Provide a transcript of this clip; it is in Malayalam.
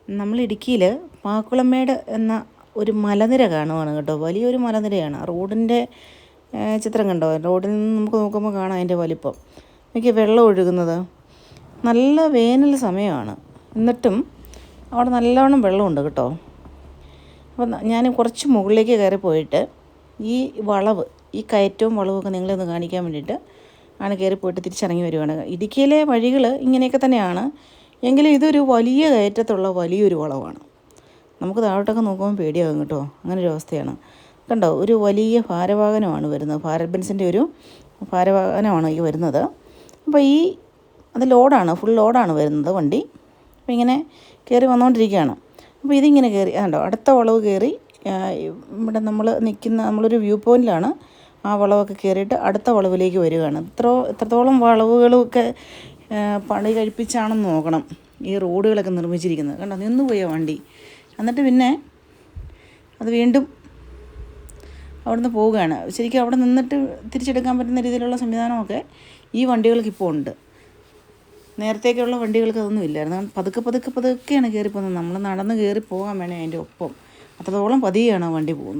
നമ്മൾ ഇടുക്കിയിൽ പാക്കുളമേട് എന്ന ഒരു മലനിര കാണുവാണ് കേട്ടോ. വലിയൊരു മലനിരയാണ്. റോഡിൻ്റെ ചിത്രം കണ്ടോ? റോഡിൽ നിന്ന് നമുക്ക് നോക്കുമ്പോൾ കാണാം അതിൻ്റെ വലിപ്പം. എനിക്ക് വെള്ളം ഒഴുകുന്നത് നല്ല വേനൽ സമയമാണ്, എന്നിട്ടും അവിടെ നല്ലവണ്ണം വെള്ളമുണ്ട് കേട്ടോ. അപ്പോൾ ഞാൻ കുറച്ച് മുകളിലേക്ക് കയറി പോയിട്ട് ഈ വളവ്, ഈ കയറ്റവും വളവുമൊക്കെ നിങ്ങളൊന്ന് കാണിക്കാൻ വേണ്ടിയിട്ട് ആണ് കയറി പോയിട്ട് തിരിച്ചിറങ്ങി വരുവാണ്. ഇടുക്കിയിലെ വഴികൾ ഇങ്ങനെയൊക്കെ തന്നെയാണ്, എങ്കിലും ഇതൊരു വലിയ കയറ്റത്തുള്ള വലിയൊരു വളവാണ്. നമുക്ക് താഴോട്ടൊക്കെ നോക്കുമ്പോൾ പേടിയാകും കേട്ടോ. അങ്ങനൊരു അവസ്ഥയാണ്. കണ്ടോ, ഒരു വലിയ ഭാരവാഹനമാണ് വരുന്നത്. ഭാരത് ബെൻസിൻ്റെ ഒരു ഭാരവാഹനമാണ് ഈ വരുന്നത്. അപ്പോൾ അത് ലോഡാണ്, ഫുൾ ലോഡാണ് വരുന്നത് വണ്ടി. അപ്പോൾ ഇങ്ങനെ കയറി വന്നുകൊണ്ടിരിക്കുകയാണ്. അപ്പോൾ ഇതിങ്ങനെ കയറി കണ്ടോ, അടുത്ത വളവ് കയറി ഇവിടെ നമ്മളൊരു വ്യൂ പോയിൻറ്റിലാണ്. ആ വളവൊക്കെ കയറിയിട്ട് അടുത്ത വളവിലേക്ക് വരികയാണ്. എത്രത്തോളം വളവുകളൊക്കെ പണി കഴിപ്പിച്ചാണെന്ന് നോക്കണം ഈ റോഡുകളൊക്കെ നിർമ്മിച്ചിരിക്കുന്നത്. കണ്ടോ, നിന്നുപോയ വണ്ടി. എന്നിട്ട് പിന്നെ അത് വീണ്ടും അവിടുന്ന് പോവുകയാണ്. ശരിക്കും അവിടെ നിന്നിട്ട് തിരിച്ചെടുക്കാൻ പറ്റുന്ന രീതിയിലുള്ള സംവിധാനമൊക്കെ ഈ വണ്ടികൾക്ക് ഇപ്പോൾ ഉണ്ട്. നേരത്തേക്കുള്ള വണ്ടികൾക്ക് അതൊന്നും ഇല്ലായിരുന്നു. പതുക്കെയാണ് കയറി പോകുന്നത്. നമ്മൾ നടന്ന് കയറി പോകാൻ വേണേൽ അതിൻ്റെ ഒപ്പം. അത്രത്തോളം പതിയെയാണ് വണ്ടി പോകുന്നത്.